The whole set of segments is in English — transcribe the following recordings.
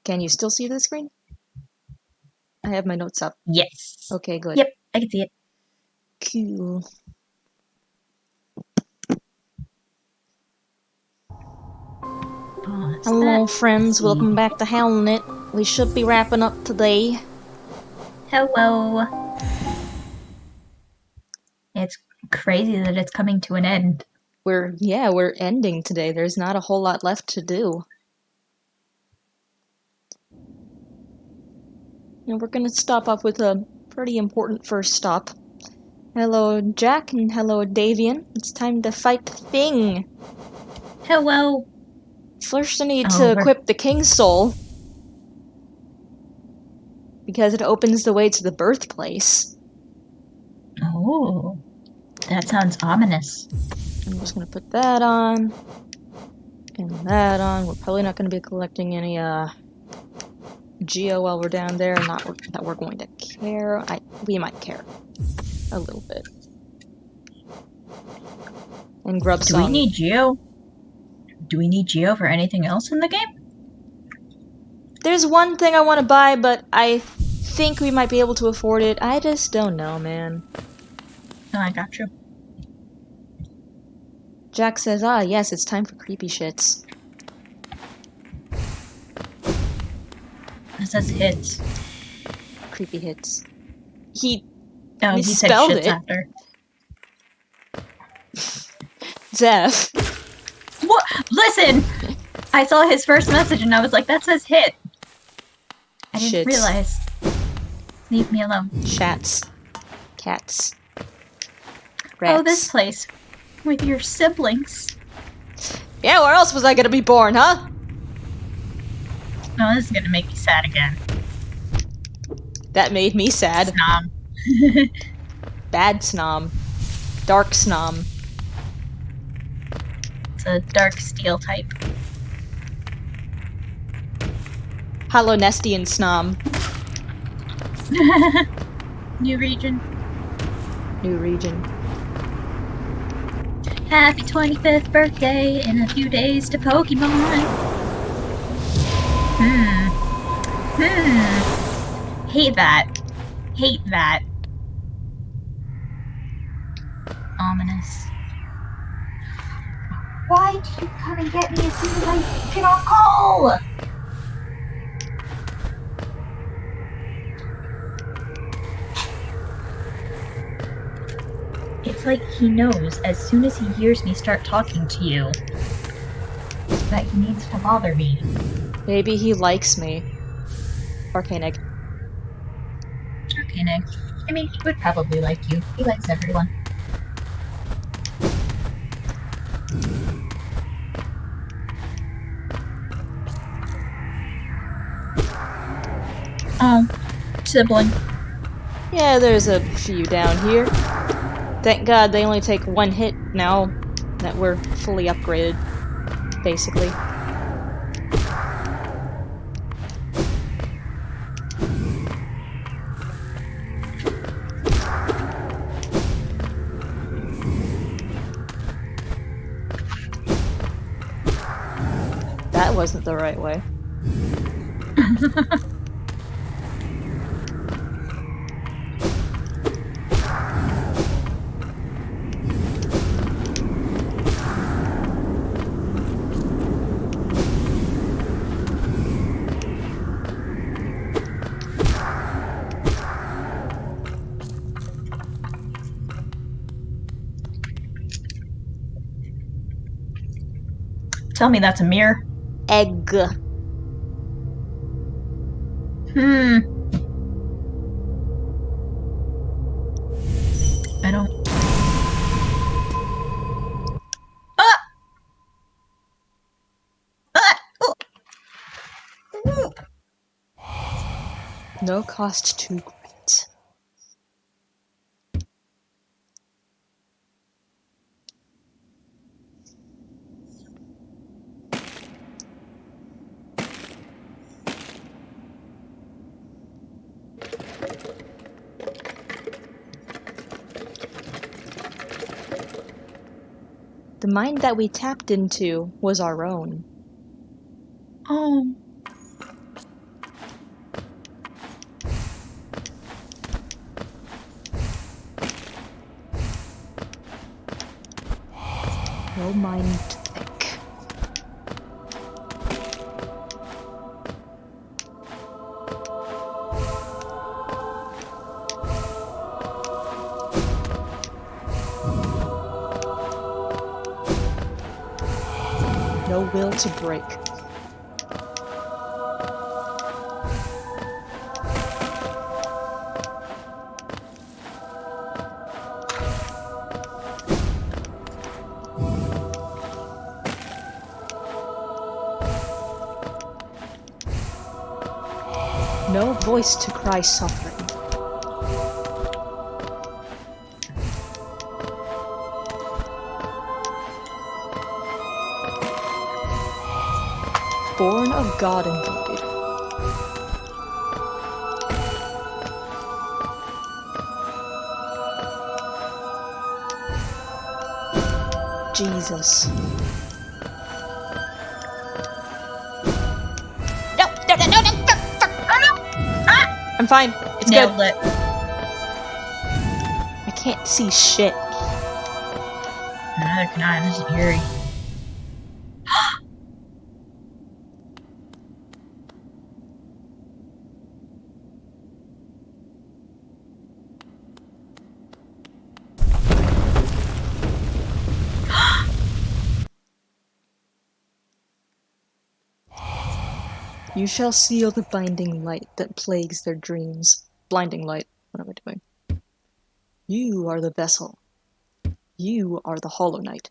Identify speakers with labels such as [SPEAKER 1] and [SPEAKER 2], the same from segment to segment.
[SPEAKER 1] Can you still see the screen? I have my notes up.
[SPEAKER 2] Yes.
[SPEAKER 1] Okay, good.
[SPEAKER 2] Yep, I can see it.
[SPEAKER 1] Cool. Hello, friends. Welcome back to Hellnet. We should be wrapping up today.
[SPEAKER 2] Hello. It's crazy that it's coming to an end.
[SPEAKER 1] We're ending today. There's not a whole lot left to do. And we're gonna stop off with a pretty important first stop. Hello, Jack, and hello, Davian. It's time to fight the thing.
[SPEAKER 2] Hello.
[SPEAKER 1] First, I need to equip the King's Soul, because it opens the way to the birthplace.
[SPEAKER 2] Oh, that sounds ominous.
[SPEAKER 1] I'm just gonna put that on, and that on. We're probably not gonna be collecting any, Geo while we're down there. Not that we're going to care. We might care. A little bit. And grub
[SPEAKER 2] some. Do we need Geo? Do we need Geo for anything else in the game?
[SPEAKER 1] There's one thing I want to buy, but I think we might be able to afford it. I just don't know, man.
[SPEAKER 2] Oh, I got you.
[SPEAKER 1] Jack says, yes, it's time for creepy shits.
[SPEAKER 2] It says hits.
[SPEAKER 1] Creepy hits. He
[SPEAKER 2] said
[SPEAKER 1] spelled
[SPEAKER 2] shits
[SPEAKER 1] it.
[SPEAKER 2] After.
[SPEAKER 1] Zeph.
[SPEAKER 2] What? Listen! I saw his first message and I was like, that says hit. I didn't realize. Leave me alone.
[SPEAKER 1] Chats. Cats. Rats.
[SPEAKER 2] Oh, this place. With your siblings.
[SPEAKER 1] Yeah, where else was I gonna be born, huh?
[SPEAKER 2] Oh, this is gonna make me sad again.
[SPEAKER 1] That made me sad.
[SPEAKER 2] Snom.
[SPEAKER 1] Bad Snom. Dark Snom.
[SPEAKER 2] It's a dark steel type.
[SPEAKER 1] Halonestian Snom.
[SPEAKER 2] New region.
[SPEAKER 1] New region.
[SPEAKER 2] Happy 25th birthday in a few days to Pokemon. Hate that. Hate that. Ominous. Why do you come and get me as soon as I get on call? It's like he knows as soon as he hears me start talking to you that he needs to bother me.
[SPEAKER 1] Maybe he likes me. Arcane Egg.
[SPEAKER 2] Arcane Egg. I mean, he would probably like you. He likes everyone. Sibling.
[SPEAKER 1] Yeah, there's a few down here. Thank God they only take one hit now that we're fully upgraded, basically. That wasn't the right way.
[SPEAKER 2] Tell me that's a mirror.
[SPEAKER 1] Egg.
[SPEAKER 2] I don't...
[SPEAKER 1] No cost too great. The mind that we tapped into was our own.
[SPEAKER 2] Oh.
[SPEAKER 1] mind to think. No will to break. No voice to cry suffering. Born of God indeed. Jesus. I'm fine. It's
[SPEAKER 2] Nailed
[SPEAKER 1] good.
[SPEAKER 2] it.
[SPEAKER 1] I can't see shit.
[SPEAKER 2] Neither can I. This is eerie.
[SPEAKER 1] You shall seal the binding light that plagues their dreams. Blinding light. What am I doing? You are the vessel. You are the Hollow Knight.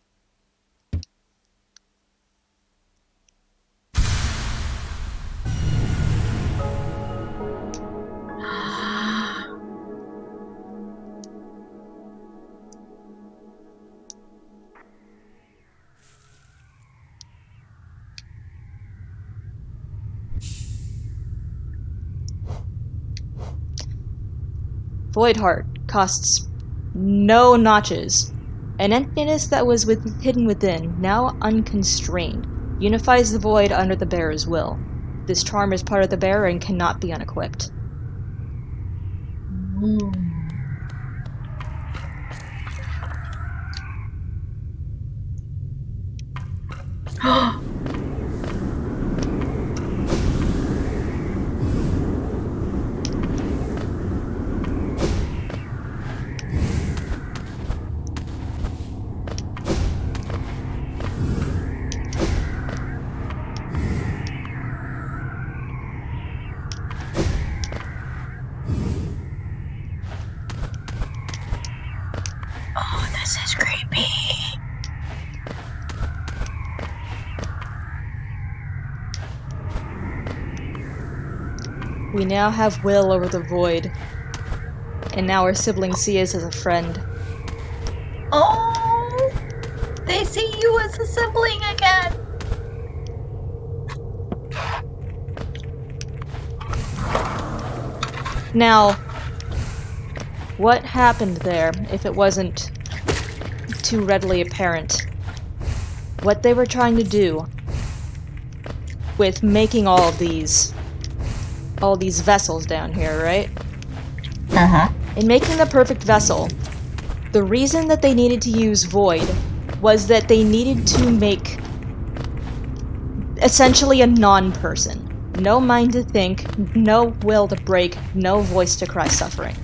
[SPEAKER 1] Void Heart costs no notches. An emptiness that was hidden within, now unconstrained, unifies the void under the bearer's will. This charm is part of the bearer and cannot be unequipped.
[SPEAKER 2] Ooh. Oh, this is creepy.
[SPEAKER 1] We now have will over the void, and now our sibling see us as a friend.
[SPEAKER 2] Oh, they see you as a sibling again.
[SPEAKER 1] Now, what happened there, if it wasn't too readily apparent? What they were trying to do with making all these vessels down here, right?
[SPEAKER 2] Uh-huh.
[SPEAKER 1] In making the perfect vessel, the reason that they needed to use Void was that they needed to make essentially a non-person. No mind to think, no will to break, no voice to cry suffering.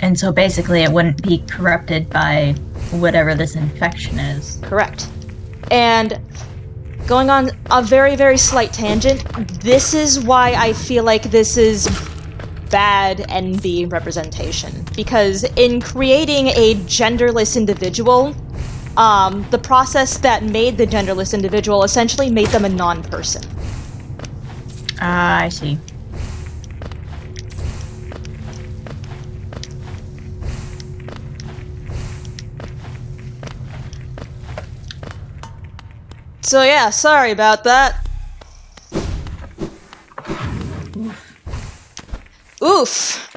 [SPEAKER 2] And so basically it wouldn't be corrupted by whatever this infection is.
[SPEAKER 1] Correct. And going on a very, very slight tangent, this is why I feel like this is bad NB representation. Because in creating a genderless individual, the process that made the genderless individual essentially made them a non-person.
[SPEAKER 2] Ah, I see.
[SPEAKER 1] So yeah, sorry about that. Oof.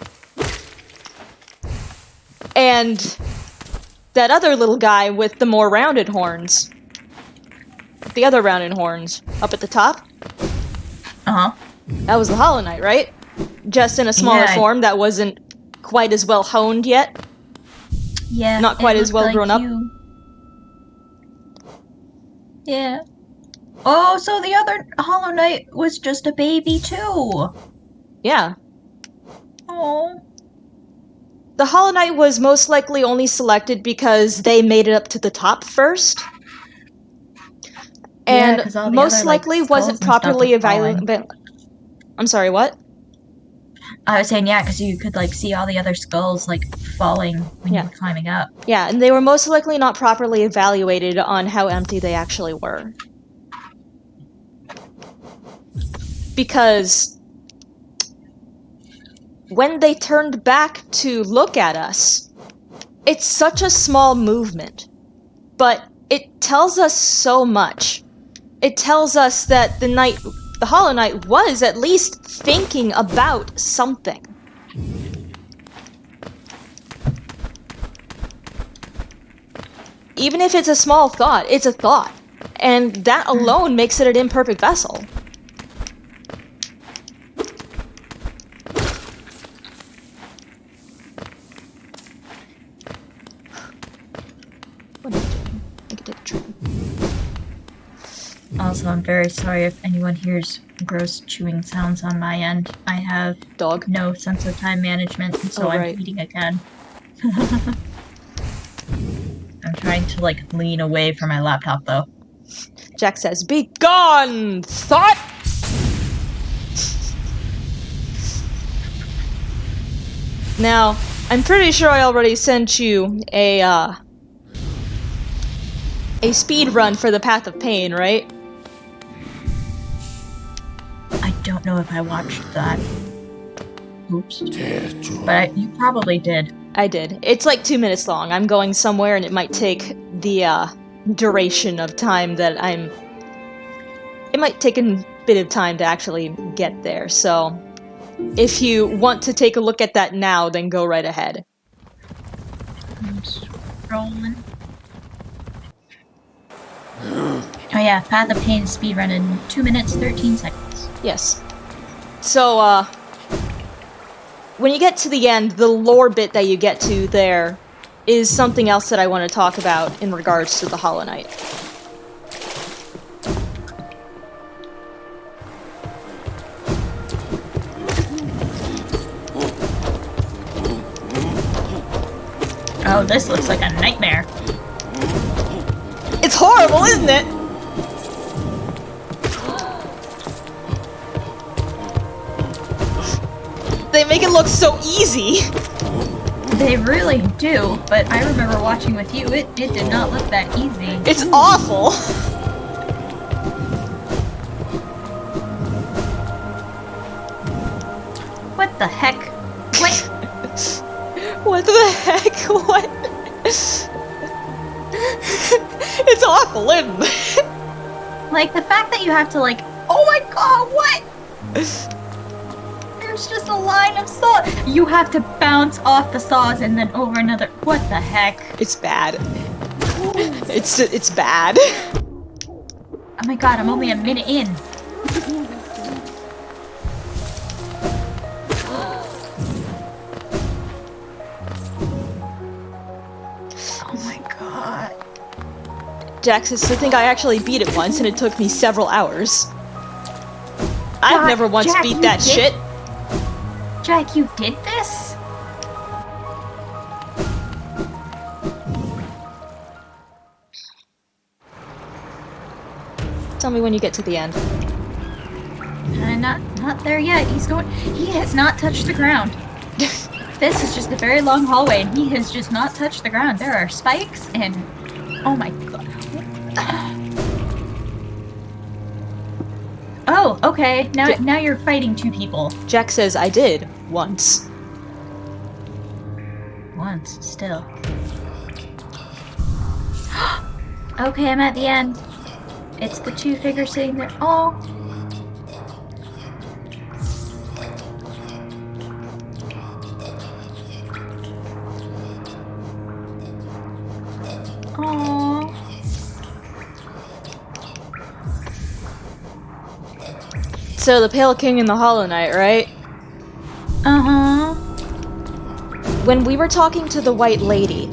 [SPEAKER 1] And that other little guy with the more rounded horns. The other rounded horns. Up at the top?
[SPEAKER 2] Uh-huh.
[SPEAKER 1] That was the Hollow Knight, right? Just in a smaller
[SPEAKER 2] Yeah,
[SPEAKER 1] form that wasn't quite as well honed yet.
[SPEAKER 2] Yeah.
[SPEAKER 1] Not quite
[SPEAKER 2] it
[SPEAKER 1] as
[SPEAKER 2] looked
[SPEAKER 1] well grown up.
[SPEAKER 2] Yeah. Oh, so the other Hollow Knight was just a baby too.
[SPEAKER 1] Yeah.
[SPEAKER 2] Oh.
[SPEAKER 1] The Hollow Knight was most likely only selected because they made it up to the top first.
[SPEAKER 2] Yeah,
[SPEAKER 1] And
[SPEAKER 2] 'cause all the
[SPEAKER 1] most
[SPEAKER 2] other, like,
[SPEAKER 1] likely
[SPEAKER 2] skulls
[SPEAKER 1] wasn't
[SPEAKER 2] and stuff
[SPEAKER 1] properly
[SPEAKER 2] are falling.
[SPEAKER 1] evaluated. I'm sorry, what?
[SPEAKER 2] I was saying, yeah, because you could, like, see all the other skulls, like, falling when you
[SPEAKER 1] Yeah.
[SPEAKER 2] were climbing up.
[SPEAKER 1] Yeah, and they were most likely not properly evaluated on how empty they actually were. Because when they turned back to look at us, it's such a small movement, but it tells us so much. It tells us that the Hollow Knight was at least thinking about something. Even if it's a small thought, it's a thought. And that alone makes it an imperfect vessel. What am I doing? I could take a train.
[SPEAKER 2] Also, I'm very sorry if anyone hears gross chewing sounds on my end. I have
[SPEAKER 1] Dog.
[SPEAKER 2] no sense of time management, and so
[SPEAKER 1] Oh,
[SPEAKER 2] I'm
[SPEAKER 1] right.
[SPEAKER 2] eating again. I'm trying to, like, lean away from my laptop, though.
[SPEAKER 1] Jack says, "Be gone, thought!" Now, I'm pretty sure I already sent you a speed run for the Path of Pain, right?
[SPEAKER 2] I don't know if I watched that. Oops. But you probably did.
[SPEAKER 1] I did. It's like 2 minutes long. I'm going somewhere and it might take the duration of time that I'm... It might take a bit of time to actually get there, so... If you want to take a look at that now, then go right ahead.
[SPEAKER 2] I'm scrolling. Oh yeah, Path of Pain speedrun in 2 minutes, 13 seconds.
[SPEAKER 1] Yes. So, when you get to the end, the lore bit that you get to there is something else that I want to talk about in regards to the Hollow Knight.
[SPEAKER 2] Oh, this looks like a nightmare.
[SPEAKER 1] It's horrible, isn't it? They make it look so easy.
[SPEAKER 2] They really do, but I remember watching with you, it did not look that easy.
[SPEAKER 1] It's awful.
[SPEAKER 2] What the heck? What?
[SPEAKER 1] What the heck? What? It's awful, isn't it?
[SPEAKER 2] Like, the fact that you have to, like, oh my god, what? There's just a line of saw. You have to bounce off the saws and then over another. What the heck?
[SPEAKER 1] It's bad. It's bad.
[SPEAKER 2] Oh my god, I'm only a minute in. Oh my god.
[SPEAKER 1] Jack says, I think I actually beat it once and it took me several hours. I've never once
[SPEAKER 2] Jack,
[SPEAKER 1] beat
[SPEAKER 2] you
[SPEAKER 1] that
[SPEAKER 2] did-
[SPEAKER 1] shit.
[SPEAKER 2] Jack, you did this?
[SPEAKER 1] Tell me when you get to the end.
[SPEAKER 2] Not there yet. He has not touched the ground. This is just a very long hallway and he has just not touched the ground. There are spikes and... Oh my god. Oh, okay. Now you're fighting two people.
[SPEAKER 1] Jack says, I did. Once.
[SPEAKER 2] Once, still. Okay, I'm at the end. It's the two figures sitting there. Oh. Aww.
[SPEAKER 1] So the Pale King and the Hollow Knight, right?
[SPEAKER 2] Uh-huh.
[SPEAKER 1] When we were talking to the White Lady,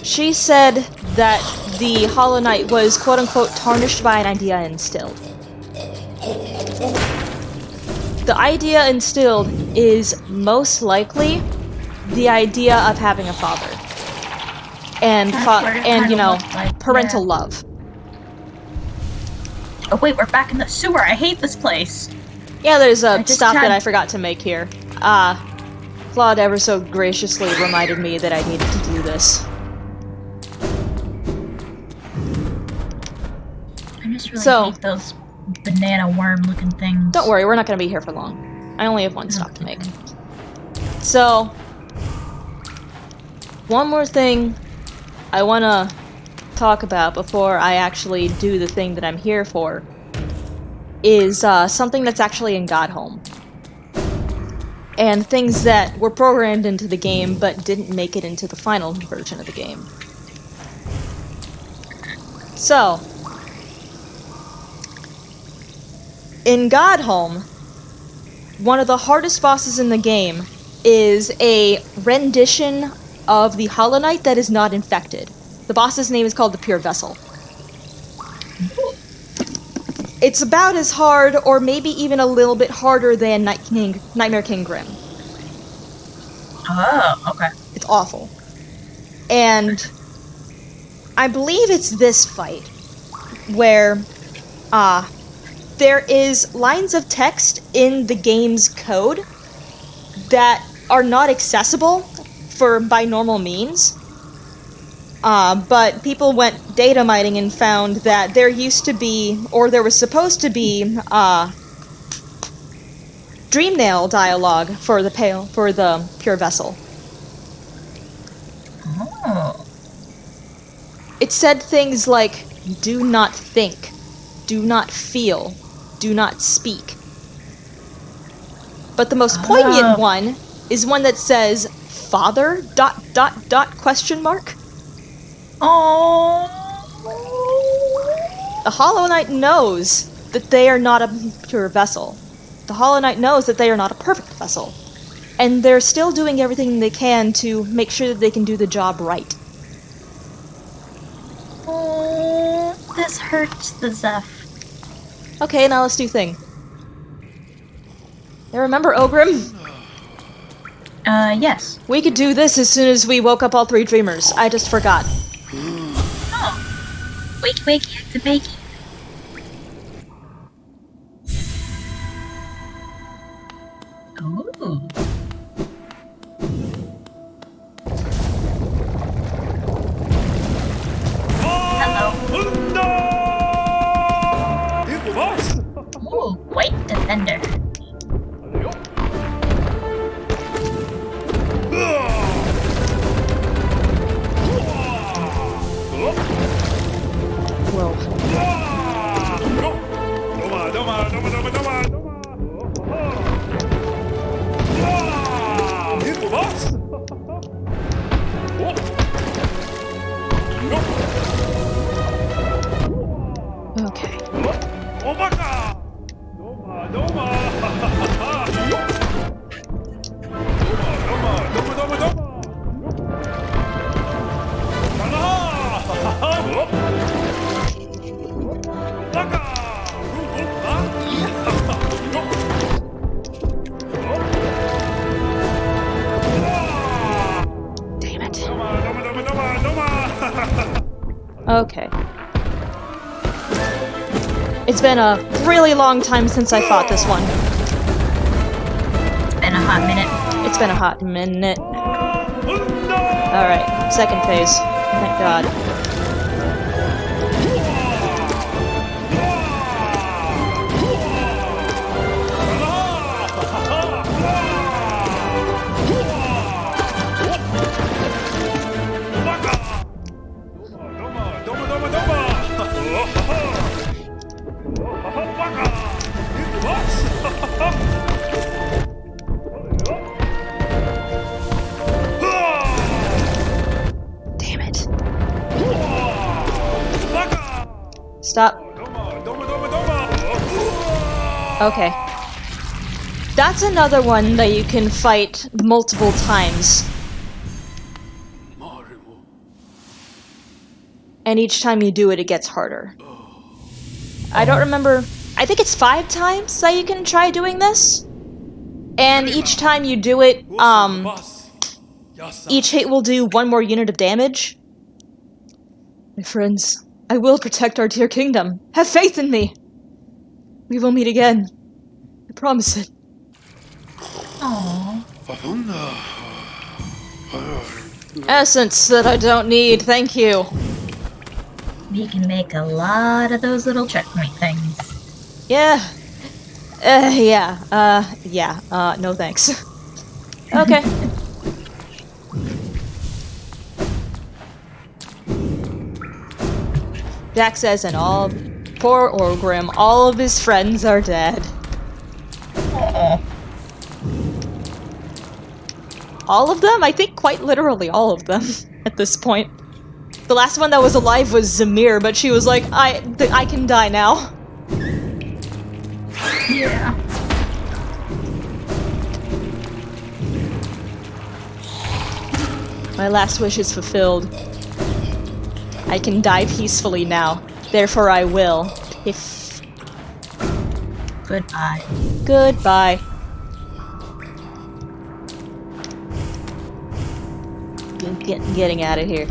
[SPEAKER 1] she said that the Hollow Knight was quote-unquote tarnished by an idea instilled. The idea instilled is most likely the idea of having a father. And, you know, parental love.
[SPEAKER 2] Oh wait, we're back in the sewer. I hate this place.
[SPEAKER 1] Yeah, there's a stop that I forgot to make here. Claude ever so graciously reminded me that I needed to do this.
[SPEAKER 2] I just really hate those banana worm-looking things.
[SPEAKER 1] Don't worry, we're not going to be here for long. I only have one stop to make. So, one more thing I want to talk about before I actually do the thing that I'm here for is something that's actually in Godhome. And things that were programmed into the game but didn't make it into the final version of the game. So, in Godhome, one of the hardest bosses in the game is a rendition of the Hollow Knight that is not infected. The boss's name is called the Pure Vessel. It's about as hard, or maybe even a little bit harder than Nightmare King Grim.
[SPEAKER 2] Oh, okay.
[SPEAKER 1] It's awful. And I believe it's this fight where there is lines of text in the game's code that are not accessible by normal means. But people went data mining and found that there used to be, or there was supposed to be, Dreamnail dialogue for the Pure Vessel.
[SPEAKER 2] Oh.
[SPEAKER 1] It said things like, do not think, do not feel, do not speak. But the most poignant one is one that says, father, ...
[SPEAKER 2] Oh.
[SPEAKER 1] The Hollow Knight knows that they are not a pure vessel. The Hollow Knight knows that they are not a perfect vessel. And they're still doing everything they can to make sure that they can do the job right.
[SPEAKER 2] Oh, this hurts the Zeph.
[SPEAKER 1] Okay, now let's do thing. You remember Ogrim?
[SPEAKER 2] Yes.
[SPEAKER 1] We could do this as soon as we woke up all three dreamers. I just forgot.
[SPEAKER 2] Oh. Wakey wakey, activate. Ooh. Hello. Ooh, white defender.
[SPEAKER 1] Whoa. Okay. Damn it. Okay. It's been a really long time since I fought this one.
[SPEAKER 2] It's been a hot minute.
[SPEAKER 1] It's been a hot minute. Alright, second phase. Thank God. Damn it. Stop. Okay. That's another one that you can fight multiple times. and each time you do it, it gets harder. I don't remember. I think it's 5 times that you can try doing this. And each time you do it, each hit will do 1 more unit of damage. My friends, I will protect our dear kingdom. Have faith in me. We will meet again. I promise it.
[SPEAKER 2] Aww.
[SPEAKER 1] Essence that I don't need, thank you.
[SPEAKER 2] We can make a lot of those little checkpoint things.
[SPEAKER 1] Yeah. No thanks. Okay. Jack says, and poor Orgrim, all of his friends are dead.
[SPEAKER 2] Aww.
[SPEAKER 1] All of them? I think quite literally all of them at this point. The last one that was alive was Zamir, but she was like, I can die now.
[SPEAKER 2] Yeah.
[SPEAKER 1] My last wish is fulfilled. I can die peacefully now. Therefore I will. If...
[SPEAKER 2] Goodbye.
[SPEAKER 1] Goodbye. Getting out of here.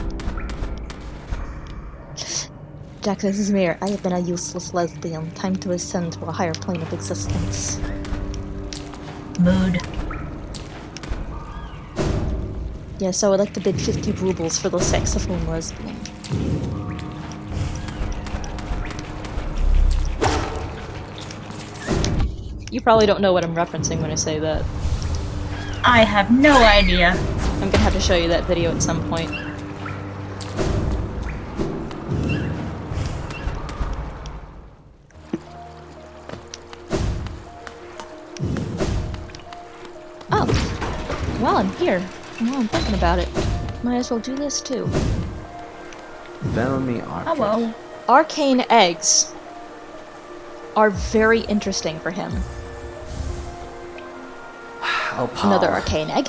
[SPEAKER 1] Jack, this is Mir. I have been a useless lesbian. Time to ascend to a higher plane of existence.
[SPEAKER 2] Mood.
[SPEAKER 1] Yes, I would like to bid 50 rubles for the saxophone lesbian. You probably don't know what I'm referencing when I say that.
[SPEAKER 2] I have no idea.
[SPEAKER 1] I'm gonna have to show you that video at some point. Oh, well, I'm here. Well, I'm thinking about it. Might as well do this too.
[SPEAKER 3] Velmi Archer.
[SPEAKER 2] Hello.
[SPEAKER 1] Arcane eggs are very interesting for him. Another arcane egg.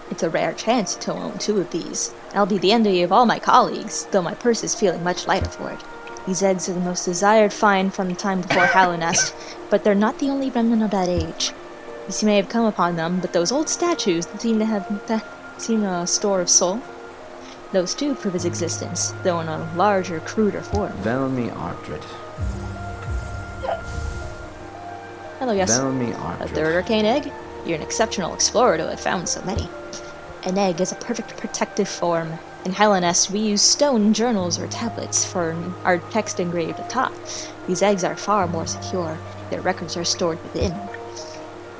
[SPEAKER 1] It's a rare chance to own 2 of these. I'll be the envy of all my colleagues, though my purse is feeling much lighter for it. These eggs are the most desired find from the time before Hallownest, but they're not the only remnant of that age. You may have come upon them, but those old statues that seem to have seen a store of soul, those too prove his existence, though in a larger, cruder form.
[SPEAKER 3] Velmi Archer.
[SPEAKER 1] Hello, yes.
[SPEAKER 3] Velmi
[SPEAKER 1] A
[SPEAKER 3] Archer.
[SPEAKER 1] 3rd arcane egg? You're an exceptional explorer to have found so many. An egg is a perfect protective form. In Hallownest, we use stone journals or tablets for our text engraved atop. These eggs are far more secure. Their records are stored within.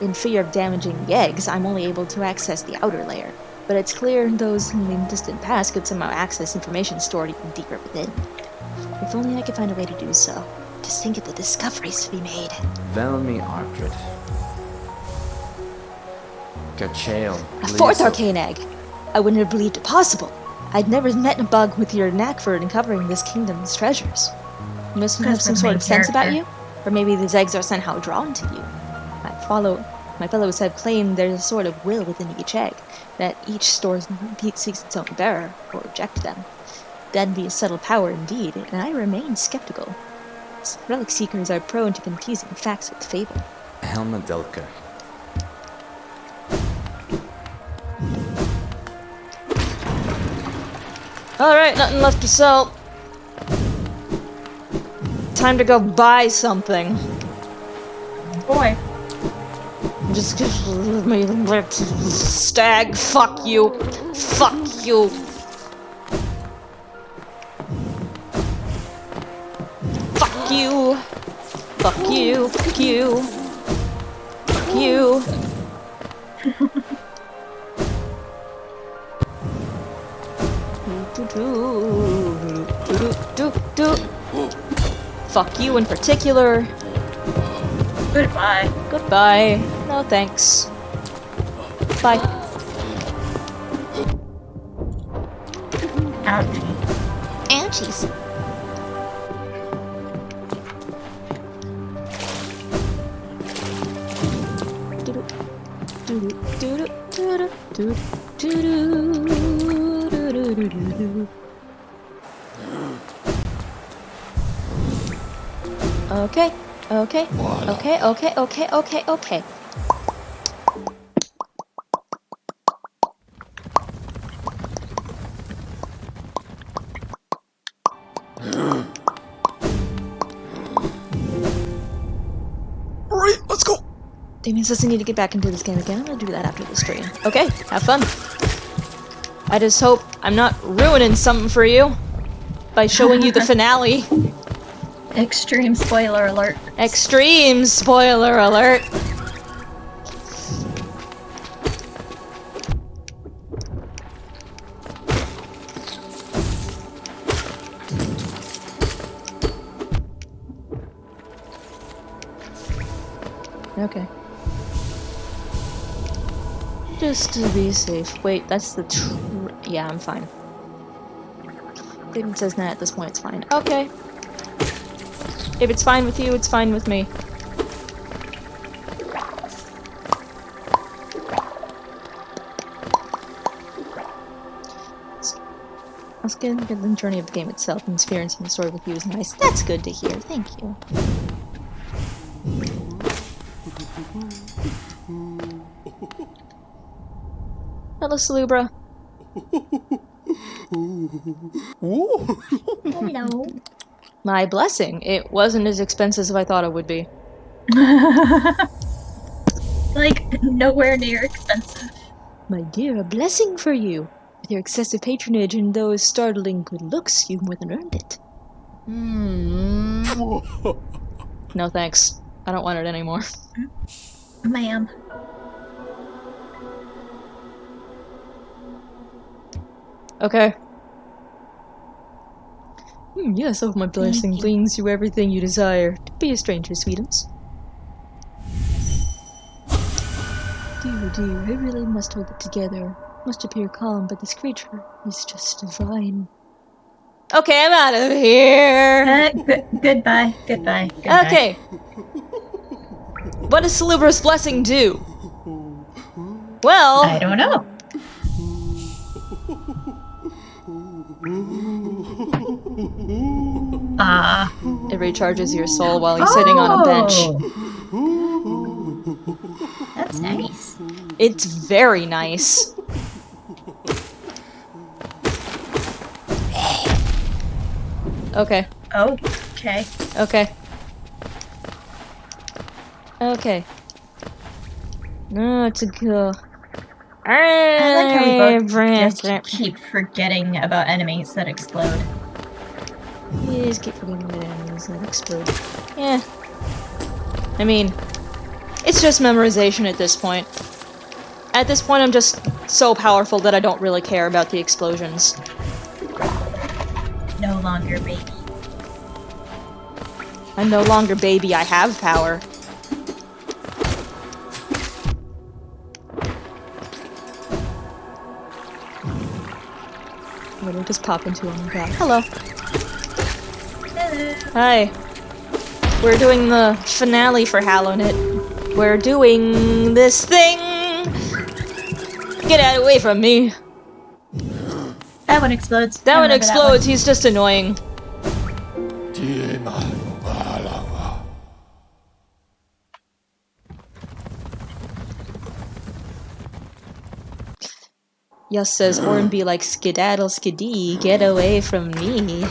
[SPEAKER 1] In fear of damaging the eggs, I'm only able to access the outer layer. But it's clear those in the distant past could somehow access information stored even deeper within. If only I could find a way to do so. Just think of the discoveries to be made.
[SPEAKER 3] Velmi Archer. Gachael.
[SPEAKER 1] A 4th arcane egg! I wouldn't have believed it possible. I'd never met a bug with your knack for uncovering this kingdom's treasures. You must have some sort of sense about you? Or maybe these eggs are somehow drawn to you. My fellows have claimed there's a sort of will within each egg, that each seeks its own bearer, or reject them. That'd be a subtle power indeed, and I remain skeptical. Relic seekers are prone to confusing facts with fable.
[SPEAKER 3] Helma Delker.
[SPEAKER 1] Alright, nothing left to sell. Time to go buy something.
[SPEAKER 2] Boy.
[SPEAKER 1] Just give me the stag. Fuck you. Fuck you. Fuck you. Fuck you. Fuck you. Fuck you. Fuck you in particular.
[SPEAKER 2] Goodbye.
[SPEAKER 1] Goodbye. No thanks. Bye.
[SPEAKER 2] Ouchie.
[SPEAKER 1] Ouchies. Okay. Okay. Okay. Okay. Okay. Okay. Okay.
[SPEAKER 3] Alright, let's go!
[SPEAKER 1] Damien says I need to get back into this game again. I'm gonna do that after the stream. Okay, have fun. I just hope I'm not ruining something for you by showing you the finale.
[SPEAKER 2] Extreme spoiler alert.
[SPEAKER 1] Extreme spoiler alert. Okay. Just to be safe. Wait, that's the yeah, I'm fine. Damien says nah, at this point it's fine. Okay. If it's fine with you, it's fine with me. I was getting the journey of the game itself and experiencing the story with you is nice. That's good to hear. Thank you. Hello, Salubra.
[SPEAKER 2] Hello.
[SPEAKER 1] My blessing. It wasn't as expensive as I thought it would be.
[SPEAKER 2] Like, nowhere near expensive.
[SPEAKER 1] My dear, a blessing for you. With your excessive patronage and those startling good looks, you've more than earned it. No thanks. I don't want it anymore.
[SPEAKER 2] Ma'am.
[SPEAKER 1] Okay. Yes, oh, my blessing
[SPEAKER 2] you.
[SPEAKER 1] brings you everything you desire. Don't be a stranger, sweetums. Dear, I really must hold it together. Must appear calm, but this creature is just divine. Okay, I'm out of here!
[SPEAKER 2] Goodbye. Goodbye.
[SPEAKER 1] Okay. What does Salubra's blessing do? Well...
[SPEAKER 2] I don't know.
[SPEAKER 1] It recharges your soul while he's sitting on a bench.
[SPEAKER 2] That's nice.
[SPEAKER 1] It's very nice. Okay.
[SPEAKER 2] Okay.
[SPEAKER 1] Okay. Okay. No, it's a go.
[SPEAKER 2] I like how we both just keep forgetting about enemies that explode.
[SPEAKER 1] You just keep forgetting about enemies that explode. Yeah. I mean, it's just memorization at this point. At this point, I'm just so powerful that I don't really care about the explosions.
[SPEAKER 2] No longer baby.
[SPEAKER 1] I'm no longer baby, I have power. Let me just pop into him. God. Hello.
[SPEAKER 2] Hello.
[SPEAKER 1] Hi. We're doing the finale for HalloKnit. We're doing this thing! Get out away from me!
[SPEAKER 2] That one explodes.
[SPEAKER 1] That
[SPEAKER 2] I
[SPEAKER 1] one
[SPEAKER 2] remember
[SPEAKER 1] explodes, he's just annoying. Yus says, Orin be like, skedaddle skidee, get away from me.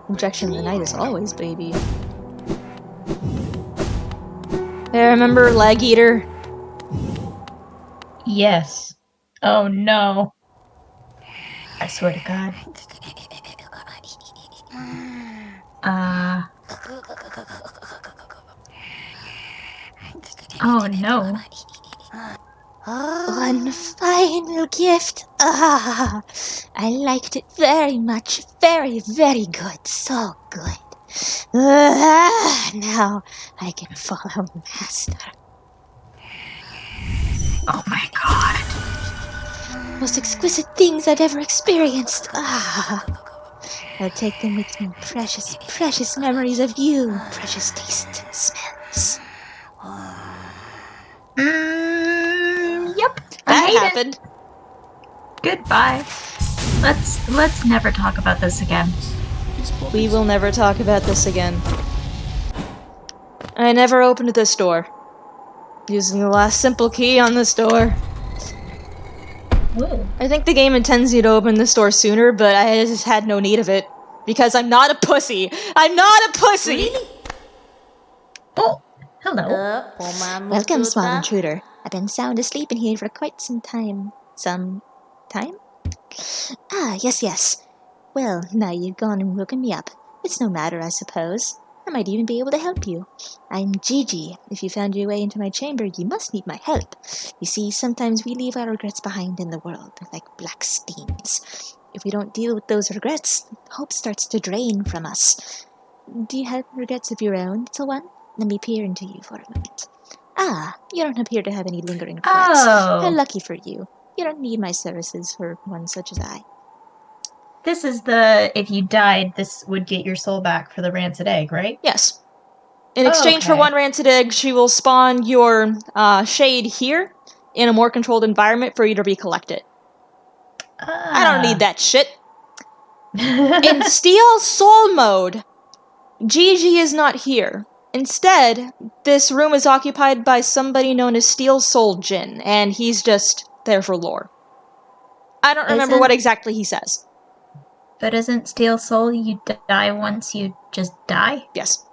[SPEAKER 1] Objection of the night is always baby. Hey, remember Leg Eater?
[SPEAKER 2] Yes. Oh no. I swear to God. Oh no.
[SPEAKER 1] One final gift. Ah, I liked it very much. Very, very good. So good. Now I can follow Master.
[SPEAKER 2] Oh my God.
[SPEAKER 1] Most exquisite things I've ever experienced. Ah, I'll take them with me. Precious, precious memories of you. Precious tastes and smells.
[SPEAKER 2] Yep.
[SPEAKER 1] That
[SPEAKER 2] I hate
[SPEAKER 1] happened.
[SPEAKER 2] it. Goodbye. Let's never talk about this again.
[SPEAKER 3] These puppies.
[SPEAKER 1] We will never talk about this again. I never opened this door. Using the last simple key on this door.
[SPEAKER 2] Whoa.
[SPEAKER 1] I think the game intends you to open this door sooner, but I just had no need of it. Because I'm not a pussy! I'm not a pussy!
[SPEAKER 2] Oh, hello.
[SPEAKER 1] Welcome, small intruder. I've been sound asleep in here for quite some time. Some time? Ah, yes. Well, now you've gone and woken me up. It's no matter, I suppose. I might even be able to help you. I'm Gigi. If you found your way into my chamber, you must need my help. You see, sometimes we leave our regrets behind in the world, like black stains. If we don't deal with those regrets, hope starts to drain from us. Do you have regrets of your own, little one? Let me peer into you for a moment. Ah, you don't appear to have any lingering regrets.
[SPEAKER 2] Oh.
[SPEAKER 1] How lucky for you. You don't need my services for one such as I.
[SPEAKER 2] This is the if you died, this would get your soul back for the rancid egg, right?
[SPEAKER 1] Yes. In exchange for
[SPEAKER 2] Okay.
[SPEAKER 1] one rancid egg, she will spawn your shade here in a more controlled environment for you to recollect it. I don't need that shit. In Steel Soul mode, Gigi is not here. Instead, this room is occupied by somebody known as Steel Soul Jin, and he's just there for lore. I don't remember what exactly he says.
[SPEAKER 2] But isn't Steel Soul you die once you just die?
[SPEAKER 1] Yes.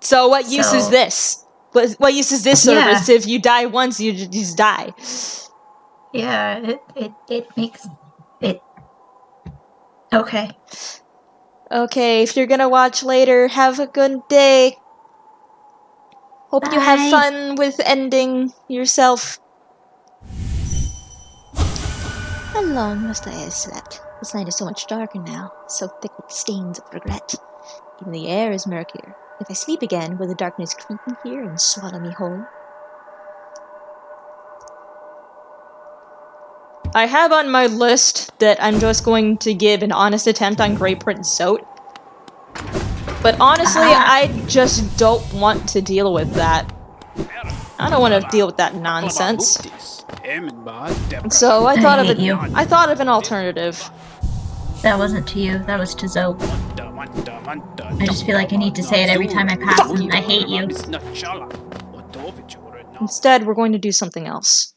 [SPEAKER 1] So what use is
[SPEAKER 2] So-
[SPEAKER 1] this? What use is this
[SPEAKER 2] Yeah.
[SPEAKER 1] service if you die once, you just die?
[SPEAKER 2] Yeah, it makes it. Okay.
[SPEAKER 1] Okay, if you're gonna watch later, have a good day. Hope you have
[SPEAKER 2] Bye.
[SPEAKER 1] fun with ending yourself. How long must I have slept? This night is so much darker now, so thick with stains of regret. Even the air is murkier. If I sleep again, will the darkness creep in here and swallow me whole? I have on my list that I'm just going to give an honest attempt on Great Prince Zote. But honestly, I just don't want to deal with that. I don't want to deal with that nonsense. So I thought
[SPEAKER 2] I
[SPEAKER 1] of
[SPEAKER 2] hate you.
[SPEAKER 1] I thought of an alternative.
[SPEAKER 2] That wasn't to you. That was to Zoe. I just feel like I need to say it every time I pass him. I hate you.
[SPEAKER 1] Instead, we're going to do something else.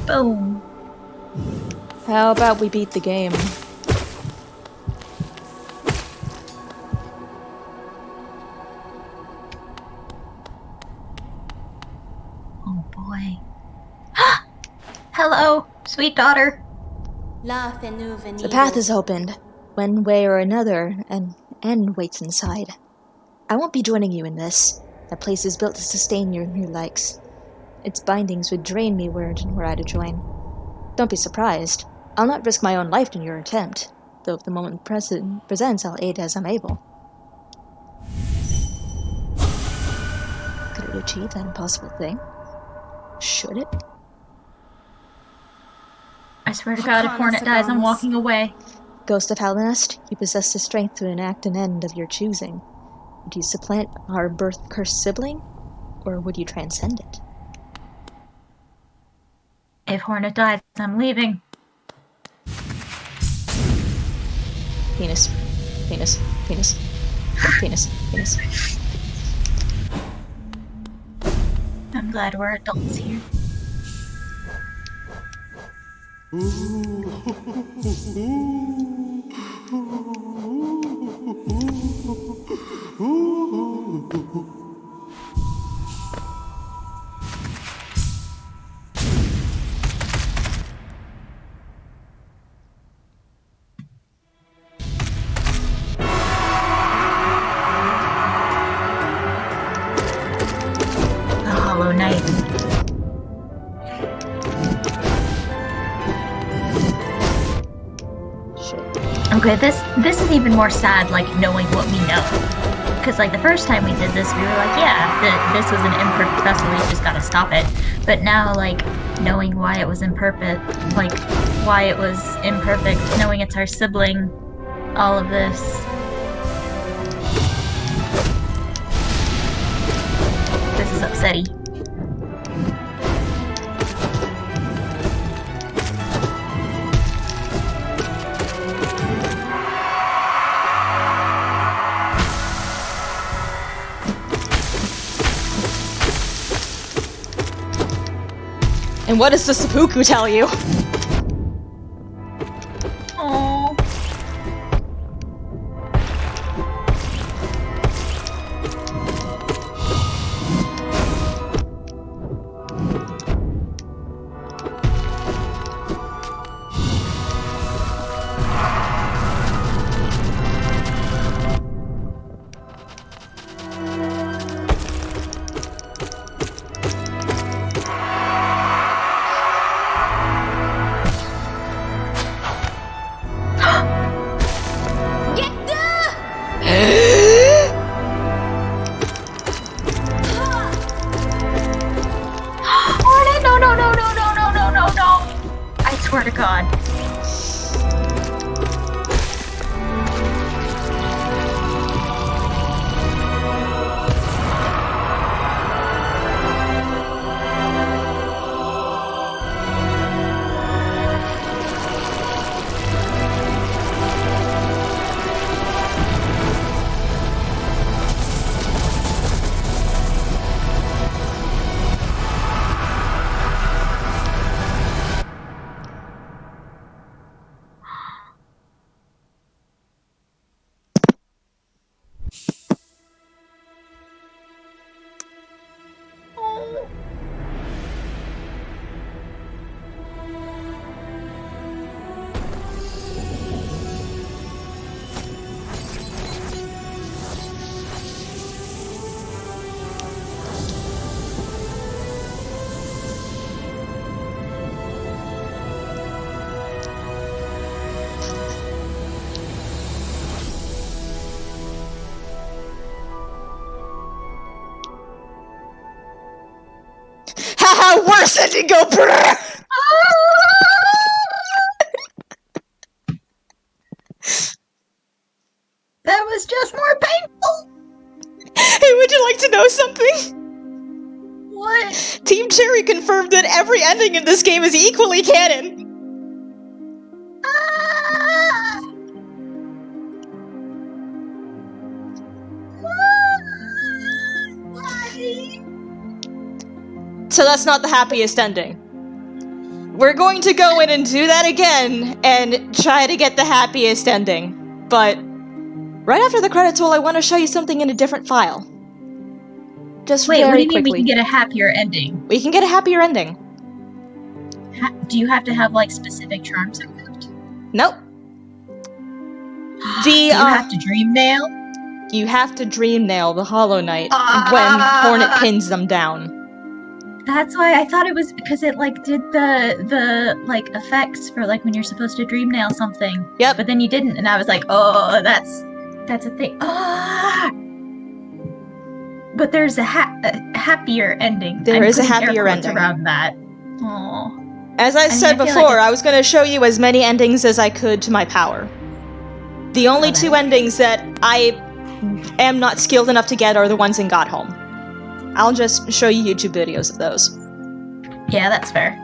[SPEAKER 2] Boom.
[SPEAKER 1] How about we beat the game?
[SPEAKER 2] Oh boy. Hello, sweet daughter.
[SPEAKER 1] The path is opened. One way or another, an end waits inside. I won't be joining you in this. That place is built to sustain your new likes. Its bindings would drain me were I to join. Don't be surprised. I'll not risk my own life in your attempt, though if the moment presents, I'll aid as I'm able. Could it achieve that impossible thing? Should it?
[SPEAKER 2] I swear to God, if Hornet dies, I'm walking away.
[SPEAKER 1] Ghost of Halnest, you possess the strength to enact an end of your choosing. Would you supplant our birth-cursed sibling, or would you transcend it?
[SPEAKER 2] If Hornet dies, I'm leaving.
[SPEAKER 1] Penis. Penis. Penis. Penis. Penis.
[SPEAKER 2] I'm glad we're adults here. The Hollow Knight.
[SPEAKER 1] Shit.
[SPEAKER 2] Okay, this is even more sad, like, knowing what we know. Because, like, the first time we did this, we were like, yeah, this was an imperfect vessel, we just gotta stop it. But now, like, knowing why it was imperfect, knowing it's our sibling, all of this. buddy.
[SPEAKER 1] And what does the seppuku tell you?
[SPEAKER 2] Oh. Hornet, no, no, no, no, no, no, no, no, no. I swear to God.
[SPEAKER 1] Haha, worse ending, go brrr!
[SPEAKER 2] That was just more painful.
[SPEAKER 1] Hey, would you like to know something?
[SPEAKER 2] What?
[SPEAKER 1] Team Cherry confirmed that every ending in this game is equally canon.
[SPEAKER 2] Ah! Why?
[SPEAKER 1] So that's not the happiest ending. We're going to go in and do that again and try to get the happiest ending. But right after the credits roll, I want to show you something in a different file. Just
[SPEAKER 2] Wait, what do
[SPEAKER 1] very
[SPEAKER 2] you mean we
[SPEAKER 1] quickly.
[SPEAKER 2] can get a happier ending?
[SPEAKER 1] We can get a happier ending.
[SPEAKER 2] Do you have to have like specific charms removed?
[SPEAKER 1] Nope.
[SPEAKER 2] Do you
[SPEAKER 1] The
[SPEAKER 2] have to dream nail?
[SPEAKER 1] you have to dream nail the Hollow Knight
[SPEAKER 2] Ah!
[SPEAKER 1] when Hornet pins them down.
[SPEAKER 2] That's why I thought it was because it like did the like effects for like when you're supposed to dream nail something.
[SPEAKER 1] Yep.
[SPEAKER 2] But then you didn't, and I was like, oh, that's a thing. Ah! But there's a happier ending.
[SPEAKER 1] There
[SPEAKER 2] I'm
[SPEAKER 1] is a
[SPEAKER 2] putting air
[SPEAKER 1] happier
[SPEAKER 2] quotes
[SPEAKER 1] ending.
[SPEAKER 2] around that. Oh.
[SPEAKER 1] As I said
[SPEAKER 2] I feel
[SPEAKER 1] before,
[SPEAKER 2] like
[SPEAKER 1] I was going to show you as many endings as I could to my power. The only
[SPEAKER 2] Okay.
[SPEAKER 1] two endings that I am not skilled enough to get are the ones in Got Home. I'll just show you YouTube videos of those.
[SPEAKER 2] Yeah, that's fair.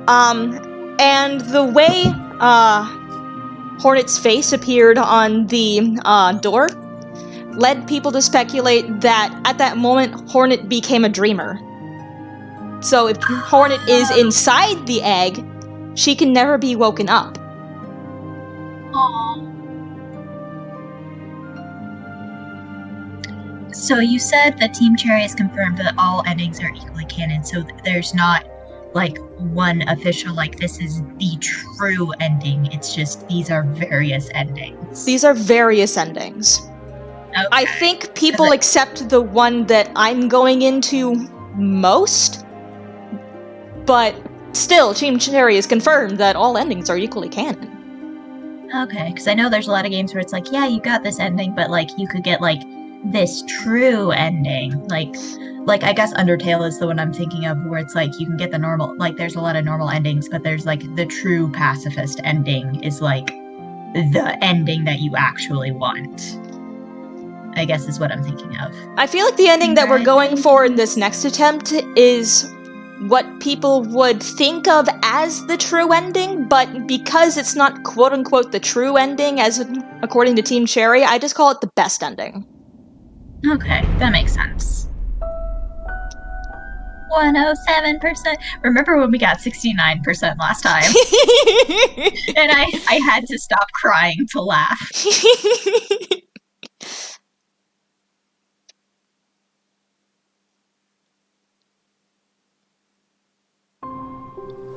[SPEAKER 1] And the way Hornet's face appeared on the door led people to speculate that at that moment Hornet became a dreamer. So if Hornet is inside the egg, she can never be woken up.
[SPEAKER 2] Aww. So you said that Team Cherry has confirmed that all endings are equally canon, so there's not like one official, like this is the true ending. It's just these are various endings.
[SPEAKER 1] These are various endings.
[SPEAKER 2] Okay.
[SPEAKER 1] I think people
[SPEAKER 2] Is it-
[SPEAKER 1] accept the one that I'm going into most, but still, Team Cherry has confirmed that all endings are equally canon.
[SPEAKER 2] Okay, because I know there's a lot of games where it's like, yeah, you got this ending, but like you could get like this true ending. Like I guess Undertale is the one I'm thinking of, where it's like you can get the normal, like there's a lot of normal endings, but there's like the true pacifist ending is like the ending that you actually want. I guess is what I'm thinking of.
[SPEAKER 1] I feel like the ending that we're going for in this next attempt is what people would think of as the true ending, but because it's not quote-unquote the true ending, as according to Team Cherry, I just call it the best ending.
[SPEAKER 2] Okay, that makes sense. 107%. Remember when we got 69% last time? And I had to stop crying to laugh.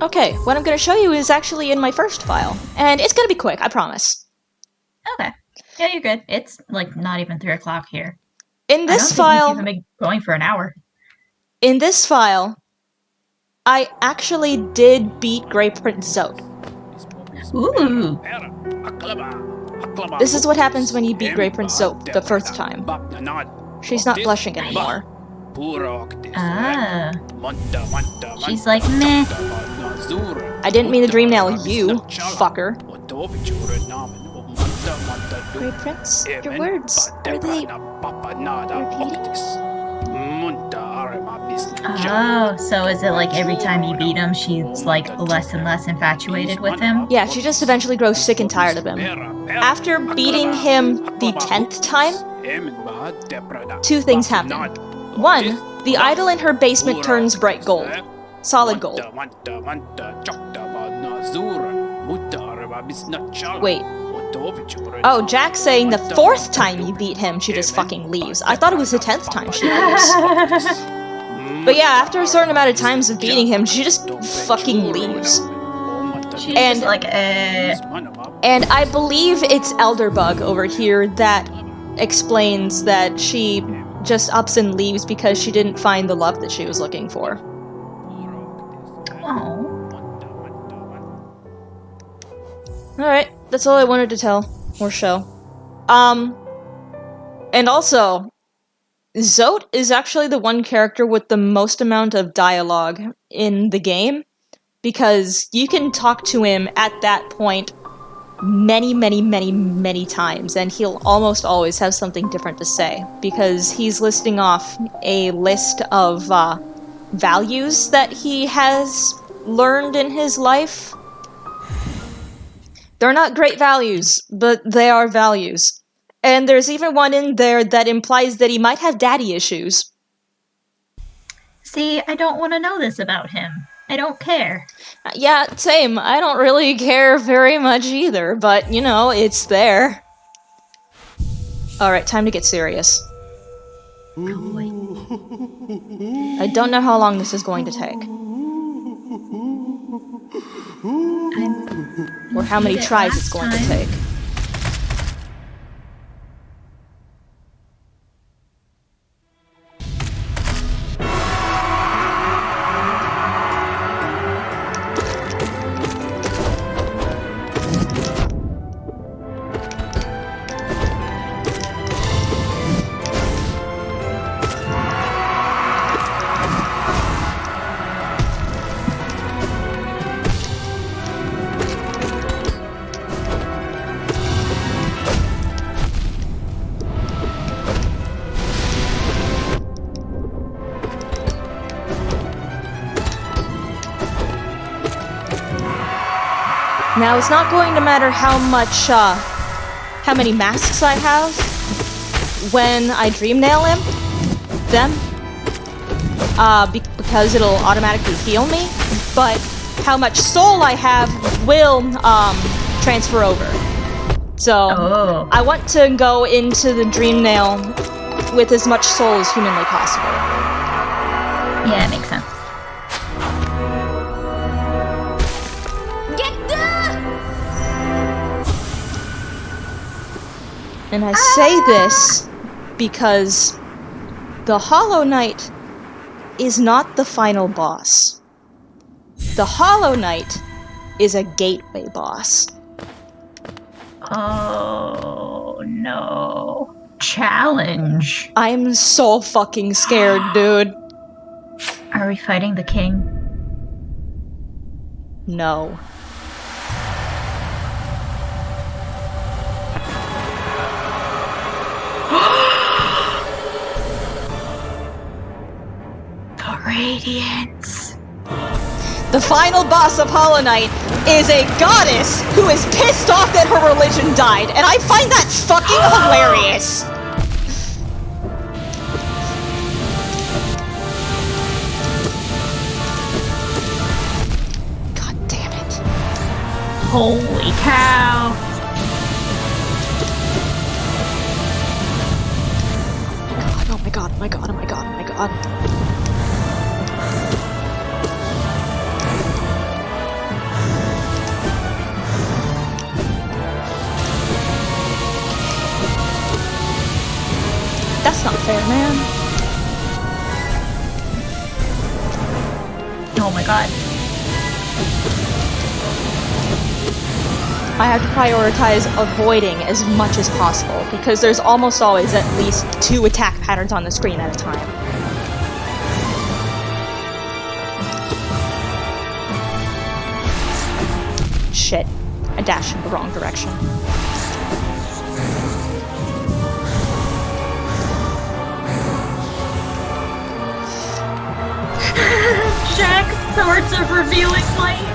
[SPEAKER 1] Okay, what I'm going to show you is actually in my first file, and it's going to be quick, I promise.
[SPEAKER 2] Okay. Yeah, you're good. It's like not even 3 o'clock here.
[SPEAKER 1] In this
[SPEAKER 2] I don't
[SPEAKER 1] file,
[SPEAKER 2] think we've been going for an hour.
[SPEAKER 1] in this file, I actually did beat Grey Prince Zote.
[SPEAKER 2] Ooh.
[SPEAKER 1] This is what happens when you beat Grey Prince Zote the first time. She's not blushing anymore.
[SPEAKER 2] Ah. She's like, meh.
[SPEAKER 1] I didn't mean to dream nail you, fucker. Grey Prince, your words, are they repeating?
[SPEAKER 2] Oh, so is it like every time you beat him, she's like less and less infatuated with him?
[SPEAKER 1] Yeah, she just eventually grows sick and tired of him. After beating him the 10th time, 2 things happen. 1, the idol in her basement turns bright gold. Solid gold. Wait. Oh, Jack's saying the 4th time you beat him, she just fucking leaves. I thought it was the 10th time she leaves. But yeah, after a certain amount of times of beating him, she just fucking leaves.
[SPEAKER 2] She's
[SPEAKER 1] And-
[SPEAKER 2] just like,
[SPEAKER 1] And I believe it's Elderbug over here that explains that she just ups and leaves because she didn't find the love that she was looking for.
[SPEAKER 2] oh.
[SPEAKER 1] Alright, that's all I wanted to tell, or show. And also, Zote is actually the one character with the most amount of dialogue in the game, because you can talk to him at that point many, many, many, many times, and he'll almost always have something different to say, because he's listing off a list of values that he has learned in his life. They're not great values, but they are values. And there's even one in there that implies that he might have daddy issues.
[SPEAKER 2] See, I don't want to know this about him. I don't care.
[SPEAKER 1] Yeah, same. I don't really care very much either, but, you know, it's there. Alright, time to get serious. I don't know how long this is going to take. Or how many tries it's going to take. Now, it's not going to matter how many masks I have when I dream nail them, because it'll automatically heal me, but how much soul I have will, transfer over. So, I want to go into the dream nail with as much soul as humanly possible.
[SPEAKER 2] Yeah, it makes sense.
[SPEAKER 1] And I say this because the Hollow Knight is not the final boss. The Hollow Knight is a gateway boss.
[SPEAKER 2] Oh, no. Challenge.
[SPEAKER 1] I'm so fucking scared, dude.
[SPEAKER 2] Are we fighting the king?
[SPEAKER 1] No.
[SPEAKER 2] Radiance.
[SPEAKER 1] The final boss of Hollow Knight is a goddess who is pissed off that her religion died, and I find that fucking hilarious. God damn it.
[SPEAKER 2] Holy cow.
[SPEAKER 1] Oh my god, oh my god, oh my god, oh my god. That's not fair, man.
[SPEAKER 2] Oh my god.
[SPEAKER 1] I have to prioritize avoiding as much as possible, because there's almost always at least 2 attack patterns on the screen at a time. Shit. I dashed in the wrong direction.
[SPEAKER 2] Jack, swords of revealing light.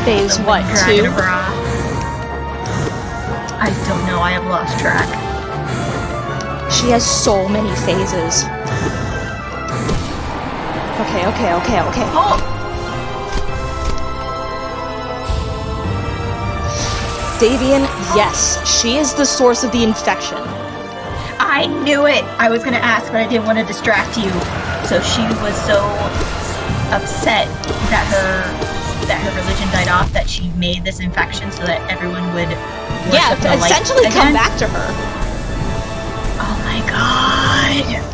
[SPEAKER 1] Phase
[SPEAKER 2] The
[SPEAKER 1] what,
[SPEAKER 2] Dragon
[SPEAKER 1] 2?
[SPEAKER 2] of Ra. I don't know, I have lost track.
[SPEAKER 1] She has so many phases. Okay.
[SPEAKER 2] Oh!
[SPEAKER 1] Davian, yes, she is the source of the infection.
[SPEAKER 2] I knew it! I was gonna ask, but I didn't want to distract you. So she was so upset that her religion died off that she made this infection so that everyone would
[SPEAKER 1] Yeah,
[SPEAKER 2] worship the light
[SPEAKER 1] essentially come
[SPEAKER 2] again.
[SPEAKER 1] back to her.
[SPEAKER 2] Oh my god!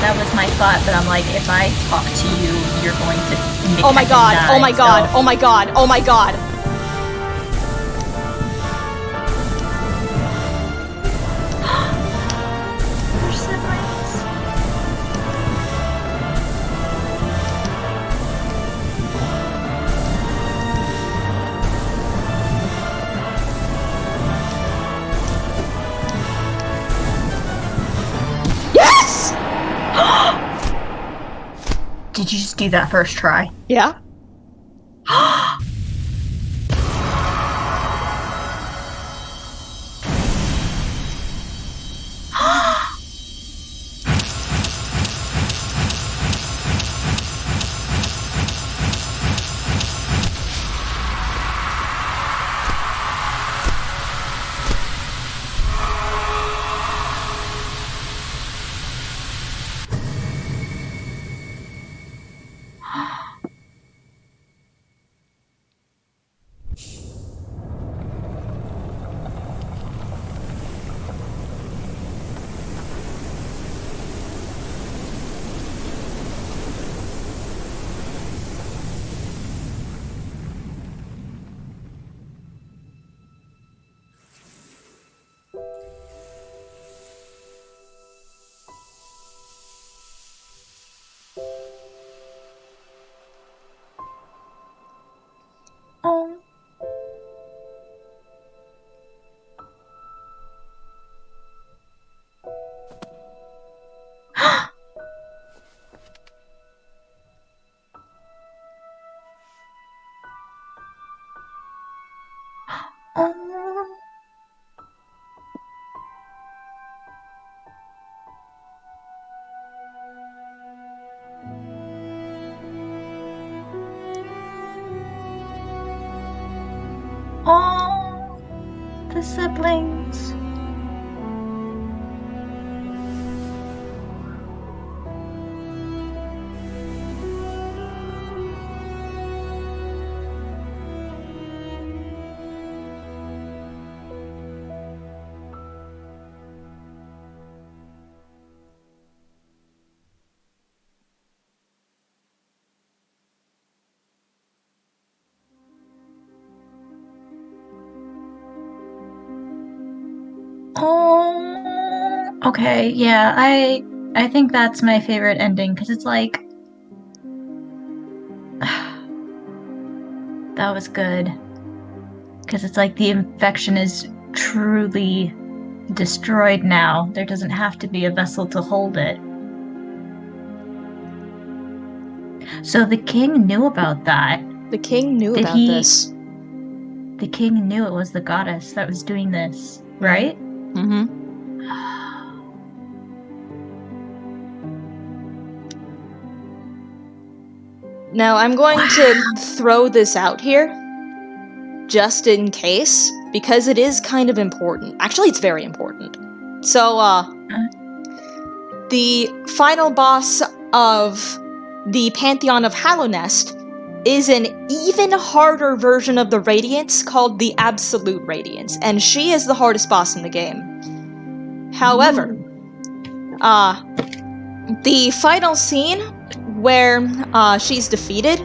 [SPEAKER 2] That was my thought, but I'm like, if I talk to you, you're going to make
[SPEAKER 1] Oh my god,
[SPEAKER 2] die,
[SPEAKER 1] oh my god,
[SPEAKER 2] so-
[SPEAKER 1] oh my god, oh my god.
[SPEAKER 2] They're siblings.
[SPEAKER 1] Yes!
[SPEAKER 2] Did you just do that first try?
[SPEAKER 1] Yeah?
[SPEAKER 2] Oh. Oh. Oh, the siblings. Oh, okay, yeah, I think that's my favorite ending because it's like that was good because it's like the infection is truly destroyed now. There doesn't have to be a vessel to hold it. So the king knew about that.
[SPEAKER 1] The king knew
[SPEAKER 2] Did
[SPEAKER 1] about
[SPEAKER 2] he-
[SPEAKER 1] this.
[SPEAKER 2] The king knew it was the goddess that was doing this, right?
[SPEAKER 1] Mm-hmm. Now, I'm going to throw this out here, just in case, because it is kind of important. Actually, it's very important. So, the final boss of the Pantheon of Hallownest is an even harder version of the Radiance called the Absolute Radiance, and she is the hardest boss in the game. However, the final scene where she's defeated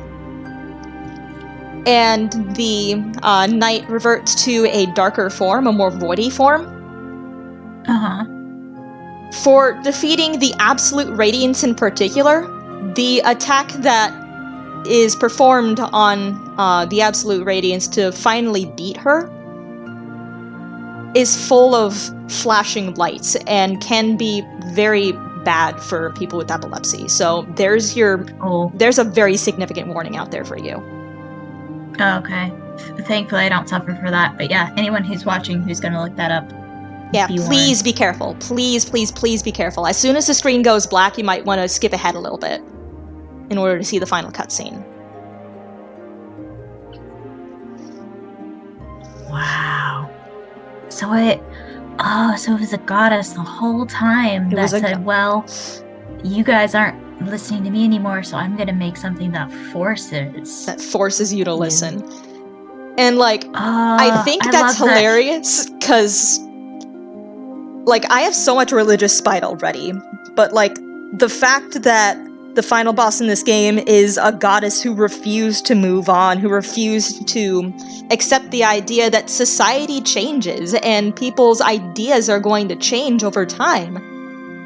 [SPEAKER 1] and the knight reverts to a darker form, a more voidy form.
[SPEAKER 2] Uh-huh.
[SPEAKER 1] For defeating the Absolute Radiance in particular, the attack that is performed on the Absolute Radiance to finally beat her is full of flashing lights and can be very bad for people with epilepsy. So there's a very significant warning out there for you.
[SPEAKER 2] Oh, okay. Thankfully, I don't suffer for that. But yeah, anyone who's watching who's going to look that up,
[SPEAKER 1] Yeah,
[SPEAKER 2] be warned.
[SPEAKER 1] please be careful. Please, please, please be careful. As soon as the screen goes black, you might want to skip ahead a little bit in order to see the final cutscene.
[SPEAKER 2] Wow. So it was a goddess the whole time
[SPEAKER 1] It
[SPEAKER 2] that
[SPEAKER 1] was a
[SPEAKER 2] said, well, you guys aren't listening to me anymore, so I'm gonna make something that forces.
[SPEAKER 1] That forces you to listen. And, like, I
[SPEAKER 2] I
[SPEAKER 1] think that's
[SPEAKER 2] love that.
[SPEAKER 1] hilarious, because, like, I have so much religious spite already, but, like, the fact that the final boss in this game is a goddess who refused to move on, who refused to accept the idea that society changes and people's ideas are going to change over time.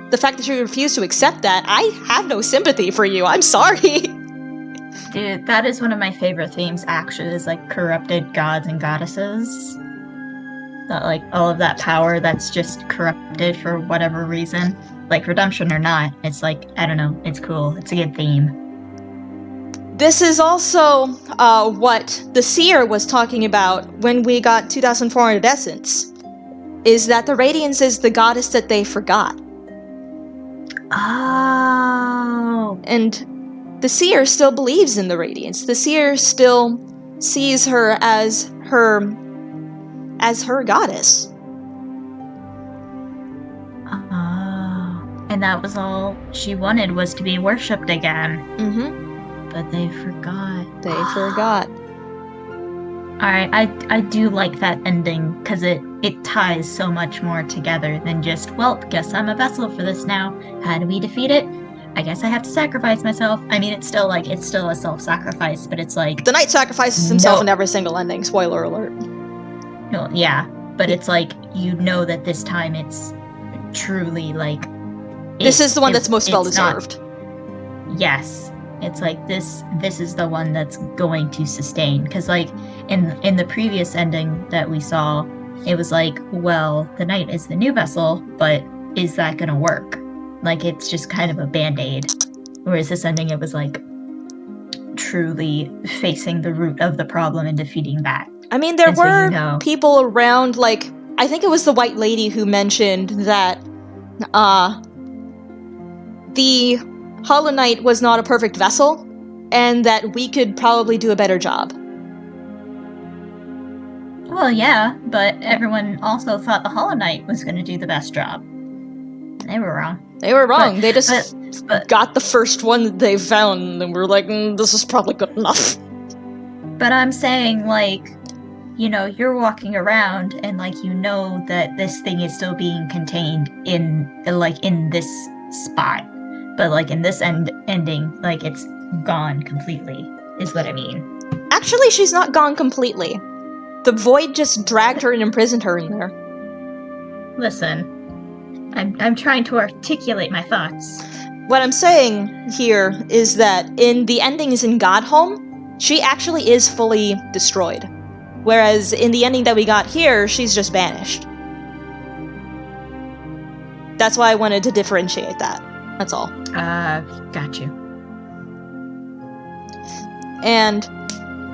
[SPEAKER 1] The fact that you refuse to accept that, I have no sympathy for you. I'm sorry.
[SPEAKER 2] Dude, that is one of my favorite themes, actually, is like corrupted gods and goddesses. That, like, all of that power that's just corrupted for whatever reason. Like, redemption or not, it's like, I don't know, it's cool. It's a good theme.
[SPEAKER 1] This is also what the Seer was talking about when we got 2,400 Essence, is that the Radiance is the goddess that they forgot.
[SPEAKER 2] Oh.
[SPEAKER 1] And the Seer still believes in the Radiance. The Seer still sees her as her goddess.
[SPEAKER 2] Oh. And that was all she wanted, was to be worshipped again.
[SPEAKER 1] Mm-hmm.
[SPEAKER 2] But they forgot.
[SPEAKER 1] They forgot.
[SPEAKER 2] Alright, I do like that ending, because it ties so much more together than just, well, guess I'm a vessel for this now. How do we defeat it? I guess I have to sacrifice myself. I mean, it's still a self-sacrifice, but it's like...
[SPEAKER 1] The knight sacrifices himself
[SPEAKER 2] No.
[SPEAKER 1] in every single ending, spoiler alert.
[SPEAKER 2] No, yeah, but it's like, you know that this time it's truly, like...
[SPEAKER 1] This is the one that's most
[SPEAKER 2] it's
[SPEAKER 1] well-deserved.
[SPEAKER 2] Yes. It's like, this is the one that's going to sustain. Because, like, in the previous ending that we saw, it was like, well, the knight is the new vessel, but is that gonna work? Like, it's just kind of a band-aid. Whereas this ending, it was like, truly facing the root of the problem and defeating that.
[SPEAKER 1] I mean, there
[SPEAKER 2] And so
[SPEAKER 1] were
[SPEAKER 2] you know.
[SPEAKER 1] people around, like, I think it was the White Lady who mentioned that, the Hollow Knight was not a perfect vessel, and that we could probably do a better job.
[SPEAKER 2] Well, yeah, but everyone also thought the Hollow Knight was gonna do the best job. They were wrong.
[SPEAKER 1] They were wrong. They just
[SPEAKER 2] but-
[SPEAKER 1] got the first one that they found, and were like, this is probably good enough.
[SPEAKER 2] But I'm saying, like, you know, you're walking around and, like, you know that this thing is still being contained in this spot. But, like, in this ending, like, it's gone completely, is what I mean.
[SPEAKER 1] Actually, she's not gone completely. The Void just dragged her and imprisoned her in there.
[SPEAKER 2] Listen, I'm trying to articulate my thoughts.
[SPEAKER 1] What I'm saying here is that in the endings in Godhome, she actually is fully destroyed. Whereas in the ending that we got here, she's just banished. That's why I wanted to differentiate that. That's all.
[SPEAKER 2] Got you.
[SPEAKER 1] And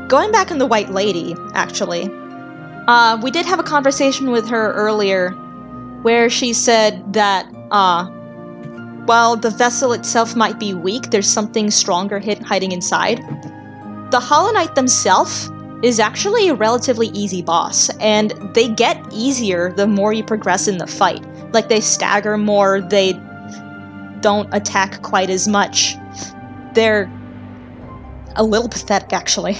[SPEAKER 1] going back on the White Lady, actually, we did have a conversation with her earlier where she said that, while the vessel itself might be weak, there's something stronger hiding inside. The Hollow Knight themselves is actually a relatively easy boss, and they get easier the more you progress in the fight. Like, they stagger more, they don't attack quite as much. They're a little pathetic, actually.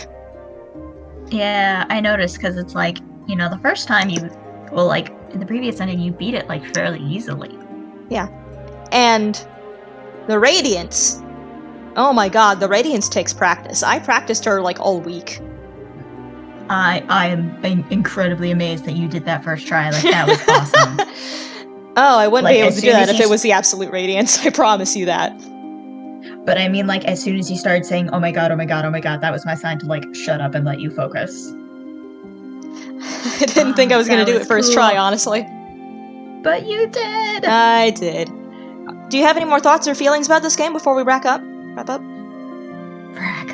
[SPEAKER 2] Yeah, I noticed, because it's like, you know, the first time in the previous ending, you beat it, like, fairly easily.
[SPEAKER 1] Yeah. And the Radiance, oh my god, the Radiance takes practice. I practiced her, like, all week.
[SPEAKER 2] I am incredibly amazed that you did that first try. Like, that was awesome.
[SPEAKER 1] Oh, I wouldn't
[SPEAKER 2] Like,
[SPEAKER 1] be able
[SPEAKER 2] as
[SPEAKER 1] to do
[SPEAKER 2] soon
[SPEAKER 1] that
[SPEAKER 2] as
[SPEAKER 1] if
[SPEAKER 2] you
[SPEAKER 1] it was the Absolute Radiance, I promise you that.
[SPEAKER 2] But I mean, like, as soon as you started saying, oh my god, oh my god, oh my god, that was my sign to, like, shut up and let you focus.
[SPEAKER 1] I didn't think I was going to do it first try,
[SPEAKER 2] cool.
[SPEAKER 1] honestly.
[SPEAKER 2] But you did!
[SPEAKER 1] I did. Do you have any more thoughts or feelings about this game before we wrap up?
[SPEAKER 2] Rack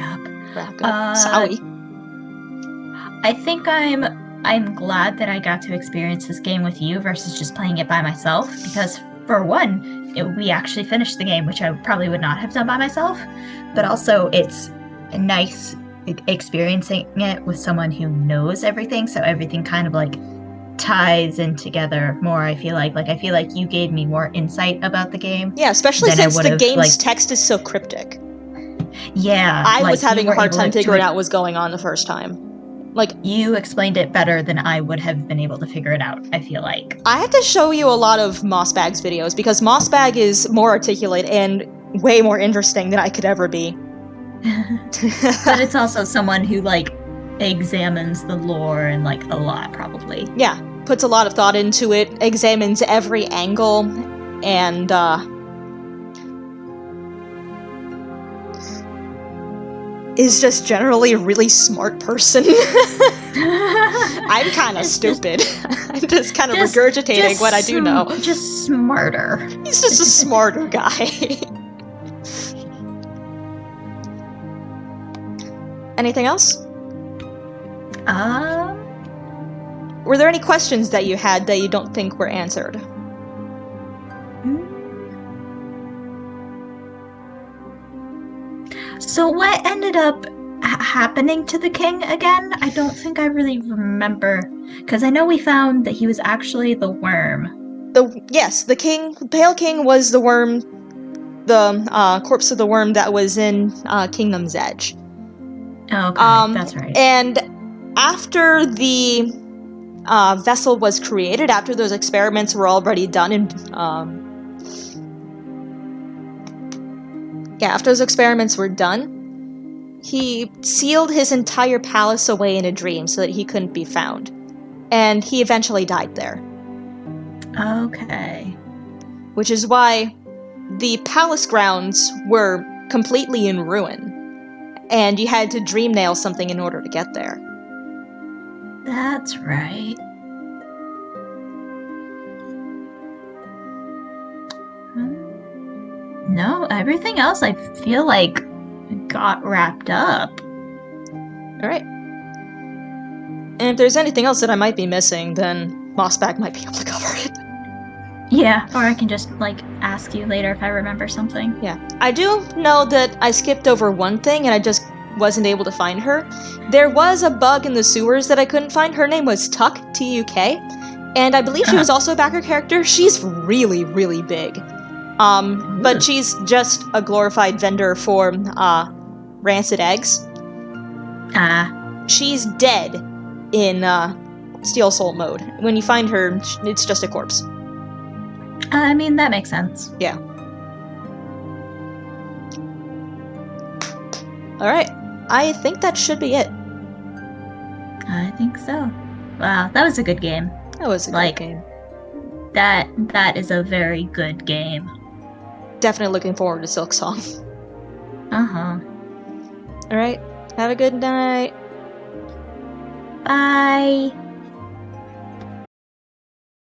[SPEAKER 2] up.
[SPEAKER 1] Sorry.
[SPEAKER 2] I think I'm glad that I got to experience this game with you versus just playing it by myself, because for one, we actually finished the game, which I probably would not have done by myself, but also it's nice experiencing it with someone who knows everything, so everything kind of like ties in together more. I feel like you gave me more insight about the game.
[SPEAKER 1] Yeah, especially
[SPEAKER 2] than I
[SPEAKER 1] since the
[SPEAKER 2] would've,
[SPEAKER 1] game's text is so cryptic.
[SPEAKER 2] Yeah,
[SPEAKER 1] I
[SPEAKER 2] like,
[SPEAKER 1] was having
[SPEAKER 2] you
[SPEAKER 1] a
[SPEAKER 2] were
[SPEAKER 1] hard
[SPEAKER 2] able
[SPEAKER 1] time
[SPEAKER 2] to
[SPEAKER 1] figuring out what was going on the first time. Like,
[SPEAKER 2] you explained it better than I would have been able to figure it out, I feel like.
[SPEAKER 1] I had to show you a lot of Mossbag's videos, because Mossbag is more articulate and way more interesting than I could ever be.
[SPEAKER 2] But it's also someone who, like, examines the lore and, like, a lot, probably.
[SPEAKER 1] Yeah, puts a lot of thought into it, examines every angle, and, is just generally a really smart person. I'm kind of stupid. I'm just kind of regurgitating what I do know.
[SPEAKER 2] Just smarter.
[SPEAKER 1] He's just a smarter guy. Anything else? Were there any questions that you had that you don't think were answered?
[SPEAKER 2] So what ended up happening to the king again? I don't think I really remember. Because I know we found that he was actually the worm.
[SPEAKER 1] Yes, the Pale King was the worm, the corpse of the worm that was in Kingdom's Edge.
[SPEAKER 2] Oh, okay, that's right.
[SPEAKER 1] And after the vessel was created, after those experiments were already done, after those experiments were done, he sealed his entire palace away in a dream so that he couldn't be found. And he eventually died there.
[SPEAKER 2] Okay.
[SPEAKER 1] Which is why the palace grounds were completely in ruin. And you had to dream nail something in order to get there.
[SPEAKER 2] That's right. No, everything else I feel like got wrapped up.
[SPEAKER 1] Alright. And if there's anything else that I might be missing, then Mossbag might be able to cover it.
[SPEAKER 2] Yeah, or I can just, like, ask you later if I remember something.
[SPEAKER 1] Yeah. I do know that I skipped over one thing and I just wasn't able to find her. There was a bug in the sewers that I couldn't find. Her name was Tuck, T-U-K, and I believe she was also a backer character. She's really, really big. But she's just a glorified vendor for, rancid eggs. She's dead in, Steel Soul mode. When you find her, it's just a corpse.
[SPEAKER 2] I mean, that makes sense.
[SPEAKER 1] Yeah. Alright. I think that should be it.
[SPEAKER 2] I think so. Wow, that was a good game.
[SPEAKER 1] That was a good game.
[SPEAKER 2] That is a very good game.
[SPEAKER 1] Definitely looking forward to Silk Song.
[SPEAKER 2] Uh-huh.
[SPEAKER 1] Alright, have a good night.
[SPEAKER 2] Bye.